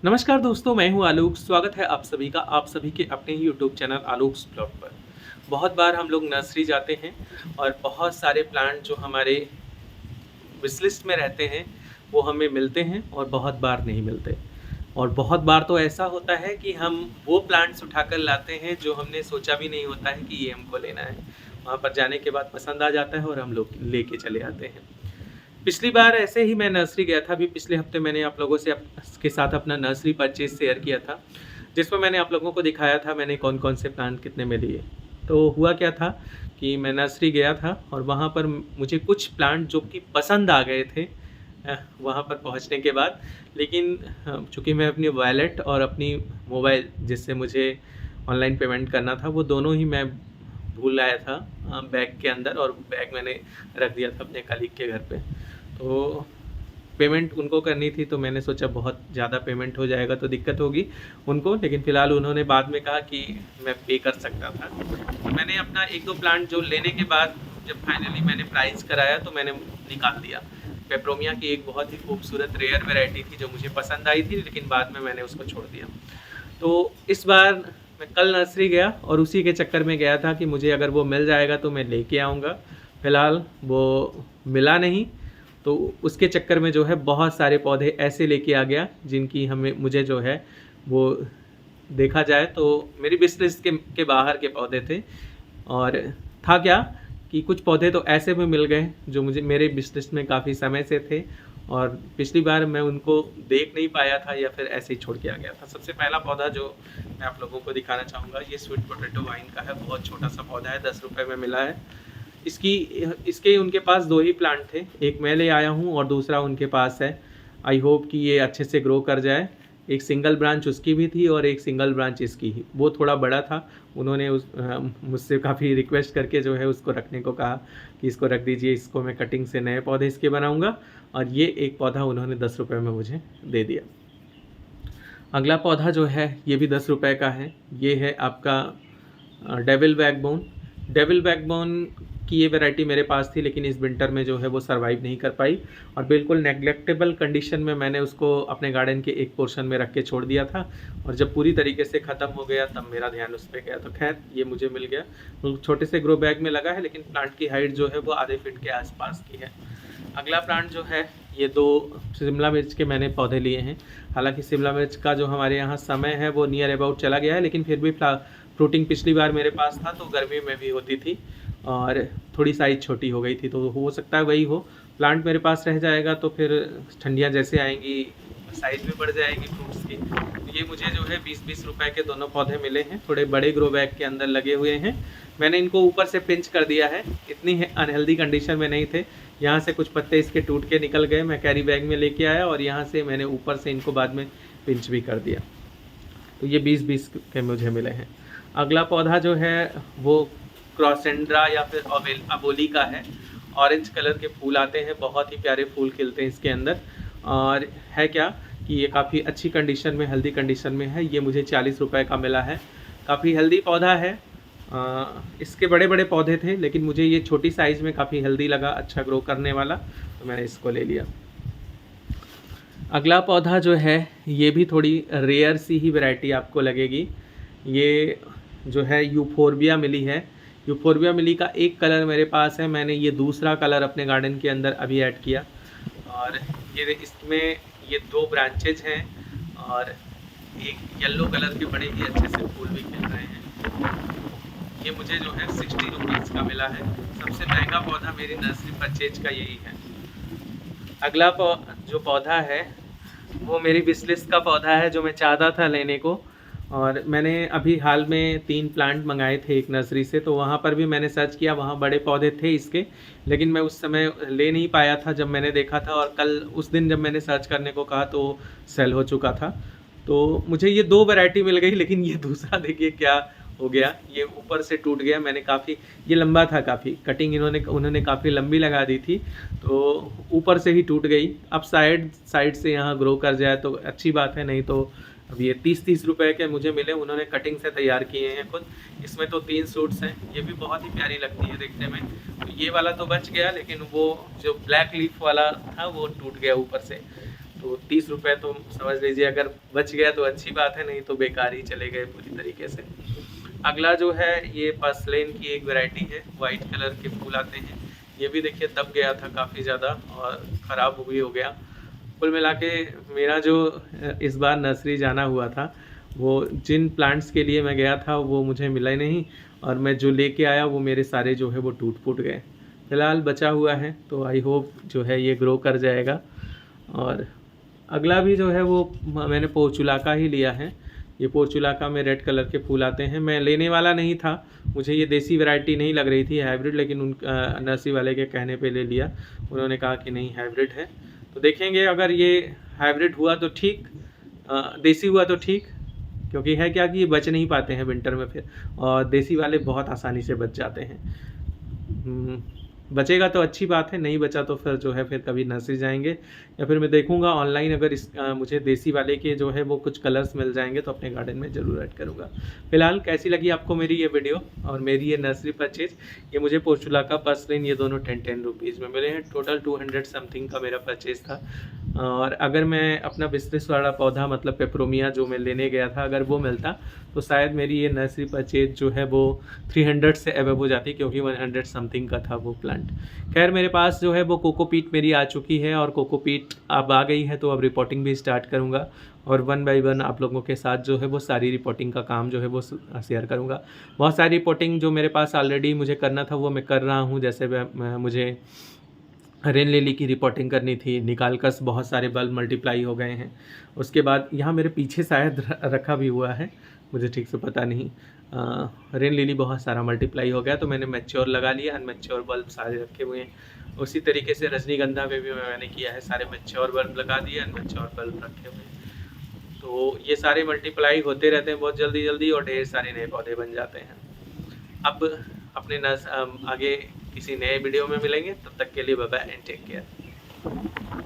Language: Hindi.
नमस्कार दोस्तों, मैं हूं आलोक। स्वागत है आप सभी का आप सभी के अपने ही यूट्यूब चैनल आलोक्स प्लॉट पर। बहुत बार हम लोग नर्सरी जाते हैं और बहुत सारे प्लांट जो हमारे विश लिस्ट में रहते हैं वो हमें मिलते हैं और बहुत बार नहीं मिलते। और बहुत बार तो ऐसा होता है कि हम वो प्लांट्स उठाकर लाते हैं जो हमने सोचा भी नहीं होता है कि ये हमको लेना है। वहाँ पर जाने के बाद पसंद आ जाता है और हम लोग लेके चले आते हैं। पिछली बार ऐसे ही मैं नर्सरी गया था। अभी पिछले हफ्ते मैंने आप लोगों से के साथ अपना नर्सरी परचेज शेयर किया था, जिसमें मैंने आप लोगों को दिखाया था मैंने कौन कौन से प्लांट कितने में लिए। तो हुआ क्या था कि मैं नर्सरी गया था और वहाँ पर मुझे कुछ प्लांट जो कि पसंद आ गए थे वहाँ पर पहुँचने के बाद। लेकिन चूँकि मैं अपनी वॉलेट और अपनी मोबाइल जिससे मुझे ऑनलाइन पेमेंट करना था वो दोनों ही मैं भूल आया था बैग के अंदर, और बैग मैंने रख दिया था अपने कलीग के घर पे। तो पेमेंट उनको करनी थी, तो मैंने सोचा बहुत ज़्यादा पेमेंट हो जाएगा तो दिक्कत होगी उनको, लेकिन फ़िलहाल उन्होंने बाद में कहा कि मैं पे कर सकता था। तो मैंने अपना एक दो प्लांट जो लेने के बाद जब फाइनली मैंने प्राइस कराया तो मैंने निकाल दिया। पेपरोमिया की एक बहुत ही खूबसूरत रेयर वैरायटी थी जो मुझे पसंद आई थी, लेकिन बाद में मैंने उसको छोड़ दिया। तो इस बार मैं कल नर्सरी गया और उसी के चक्कर में गया था कि मुझे अगर वो मिल जाएगा तो मैं लेके आऊँगा। फ़िलहाल वो मिला नहीं, तो उसके चक्कर में जो है बहुत सारे पौधे ऐसे लेके आ गया जिनकी मुझे जो है वो देखा जाए तो मेरी विश लिस्ट के बाहर के पौधे थे। और था क्या कि कुछ पौधे तो ऐसे में मिल गए जो मुझे मेरे विश लिस्ट में काफ़ी समय से थे और पिछली बार मैं उनको देख नहीं पाया था या फिर ऐसे ही छोड़ के आ गया था। सबसे पहला पौधा जो मैं आप लोगों को दिखाना चाहूँगा ये स्वीट पोटैटो वाइन का है। बहुत छोटा सा पौधा है, 10 रुपये में मिला है। इसके उनके पास 2 ही प्लांट थे, एक मैं ले आया हूँ और दूसरा उनके पास है। आई होप कि ये अच्छे से ग्रो कर जाए। एक सिंगल ब्रांच उसकी भी थी और एक सिंगल ब्रांच इसकी ही। वो थोड़ा बड़ा था, उन्होंने मुझसे काफ़ी रिक्वेस्ट करके जो है उसको रखने को कहा कि इसको रख दीजिए, इसको मैं कटिंग से नए पौधे इसके बनाऊँगा। और ये एक पौधा उन्होंने 10 रुपये में मुझे दे दिया। अगला पौधा जो है ये भी 10 रुपये का है। ये है आपका डेविल बैकबोन। डेविल बैकबोन की ये वैरायटी मेरे पास थी, लेकिन इस विंटर में जो है वो सरवाइव नहीं कर पाई और बिल्कुल नेग्लेक्टेबल कंडीशन में मैंने उसको अपने गार्डन के एक पोर्शन में रख के छोड़ दिया था। और जब पूरी तरीके से ख़त्म हो गया तब मेरा ध्यान उस पर गया। तो खैर ये मुझे मिल गया। तो छोटे से ग्रो बैग में लगा है, लेकिन प्लांट की हाइट जो है वो आधे फीट के आसपास की है। अगला प्लांट जो है ये 2 शिमला मिर्च के मैंने पौधे लिए हैं। हालांकि शिमला मिर्च का जो हमारे यहाँ समय है वो नियर अबाउट चला गया है, लेकिन फिर भी फ्रूटिंग पिछली बार मेरे पास था तो गर्मी में भी होती थी और थोड़ी साइज़ छोटी हो गई थी, तो हो सकता है वही हो। प्लांट मेरे पास रह जाएगा तो फिर ठंडियाँ जैसे आएंगी साइज़ भी बढ़ जाएगी फ्रूट्स की। तो ये मुझे जो है 20-20 रुपए के दोनों पौधे मिले हैं, थोड़े बड़े ग्रो बैग के अंदर लगे हुए हैं। मैंने इनको ऊपर से पिंच कर दिया है, इतनी अनहेल्दी कंडीशन में नहीं थे। यहाँ से कुछ पत्ते इसके टूट के निकल गए, मैं कैरी बैग में लेके आया और यहाँ से मैंने ऊपर से इनको बाद में पिंच भी कर दिया। तो ये 20-20 के मुझे मिले हैं। अगला पौधा जो है वो क्रॉसेंड्रा या फिर अबोली का है। ऑरेंज कलर के फूल आते हैं, बहुत ही प्यारे फूल खिलते हैं इसके अंदर। और है क्या कि ये काफ़ी अच्छी कंडीशन में, हेल्दी कंडीशन में है। ये मुझे 40 रुपए का मिला है। काफ़ी हेल्दी पौधा है। इसके बड़े बड़े पौधे थे, लेकिन मुझे ये छोटी साइज़ में काफ़ी हेल्दी लगा, अच्छा ग्रो करने वाला, तो मैंने इसको ले लिया। अगला पौधा जो है ये भी थोड़ी रेयर सी ही वैरायटी आपको लगेगी। ये जो है यूफोर्बिया मिली है। यूफोर्बिया मिली का एक कलर मेरे पास है, मैंने ये दूसरा कलर अपने गार्डन के अंदर अभी ऐड किया। और ये इसमें ये 2 ब्रांचेज हैं और एक येलो कलर के बड़े ही अच्छे से फूल भी खिल रहे हैं। ये मुझे जो है 60 रुपीज़ का मिला है। सबसे महंगा पौधा मेरी नर्सरी परचेज का यही है। अगला जो पौधा है वो मेरी विश लिस्ट का पौधा है जो मैं चाहता था लेने को। और मैंने अभी हाल में 3 प्लांट मंगाए थे एक नर्सरी से, तो वहाँ पर भी मैंने सर्च किया, वहाँ बड़े पौधे थे इसके, लेकिन मैं उस समय ले नहीं पाया था जब मैंने देखा था। और कल उस दिन जब मैंने सर्च करने को कहा तो सेल हो चुका था। तो मुझे ये 2 वैरायटी मिल गई, लेकिन ये दूसरा देखिए क्या हो गया, ये ऊपर से टूट गया। मैंने काफ़ी, ये लंबा था काफ़ी, कटिंग उन्होंने काफ़ी लंबी लगा दी थी, तो ऊपर से ही टूट गई। अब साइड से यहाँ ग्रो कर जाए तो अच्छी बात है, नहीं तो अब ये 30-30 रुपए के मुझे मिले, उन्होंने कटिंग से तैयार किए हैं खुद। इसमें तो 3 सूट्स हैं, ये भी बहुत ही प्यारी लगती है देखने में। तो ये वाला तो बच गया, लेकिन वो जो ब्लैक लीफ वाला था वो टूट गया ऊपर से। तो 30 रुपये तो समझ लीजिए अगर बच गया तो अच्छी बात है, नहीं तो बेकार ही चले गए पूरी तरीके से। अगला जो है ये पर्सलेन की एक वैरायटी है, वाइट कलर के फूल आते हैं। ये भी देखिए दब गया था काफ़ी ज़्यादा और ख़राब भी हो गया। कुल मिला के मेरा जो इस बार नर्सरी जाना हुआ था, वो जिन प्लांट्स के लिए मैं गया था वो मुझे मिला ही नहीं, और मैं जो लेके आया वो मेरे सारे जो है वो टूट फूट गए। फ़िलहाल बचा हुआ है तो आई होप जो है ये ग्रो कर जाएगा। और अगला भी जो है वो मैंने पोर्चुलाका ही लिया है। ये पोर्चुलाका में रेड कलर के फूल आते हैं। मैं लेने वाला नहीं था, मुझे ये देसी वैरायटी नहीं लग रही थी हाइब्रिड, लेकिन उन नर्सरी वाले के कहने पे ले लिया। उन्होंने कहा कि नहीं हाइब्रिड है, तो देखेंगे अगर ये हाइब्रिड हुआ तो ठीक, देसी हुआ तो ठीक, क्योंकि है क्या कि ये बच नहीं पाते हैं विंटर में फिर, और देसी वाले बहुत आसानी से बच जाते हैं। बचेगा तो अच्छी बात है, नहीं बचा तो फिर जो है फिर कभी नर्सरी जाएंगे, या फिर मैं देखूंगा ऑनलाइन अगर मुझे देसी वाले के जो है वो कुछ कलर्स मिल जाएंगे तो अपने गार्डन में ज़रूर ऐड करूंगा। फिलहाल कैसी लगी आपको मेरी ये वीडियो और मेरी ये नर्सरी परचेज? ये मुझे पोर्चुलाका, पर्सलिन, ये दोनों 10-10 रुपीज़ में मिले हैं। टोटल 200 समथिंग का मेरा परचेज था। और अगर मैं अपना बिजनेस वाला पौधा मतलब पेपरोमिया जो मैं लेने गया था अगर वो मिलता तो शायद मेरी ये नर्सरी परचेज जो है वो 300 से अबव हो जाती, क्योंकि 100 समथिंग का था वो प्लांट। खैर मेरे पास जो है वो कोकोपीट मेरी आ चुकी है, और कोकोपीट अब आ गई है तो अब रिपोर्टिंग भी स्टार्ट करूँगा, और 1 बाय 1 आप लोगों के साथ जो है वो सारी रिपोर्टिंग का काम जो है वो शेयर करूँगा। बहुत सारी रिपोर्टिंग जो मेरे पास ऑलरेडी मुझे करना था वो मैं कर रहा हूँ। जैसे मुझे रेन लिली की रिपोर्टिंग करनी थी, निकालकर बहुत सारे बल्ब मल्टीप्लाई हो गए हैं। उसके बाद यहाँ मेरे पीछे शायद रखा भी हुआ है, मुझे ठीक से पता नहीं। रेन लिली बहुत सारा मल्टीप्लाई हो गया तो मैंने मैच्योर लगा लिया, अनमैच्योर बल्ब सारे रखे हुए हैं। उसी तरीके से रजनीगंधा में भी मैंने किया है, सारे मैच्योर बल्ब लगा दिए, अनमैच्योर बल्ब रखे हुए हैं। तो ये सारे मल्टीप्लाई होते रहते हैं बहुत जल्दी जल्दी, और ढेर सारे नए पौधे बन जाते हैं। अब अपने आगे किसी नए वीडियो में मिलेंगे, तब तक के लिए bye bye and take care.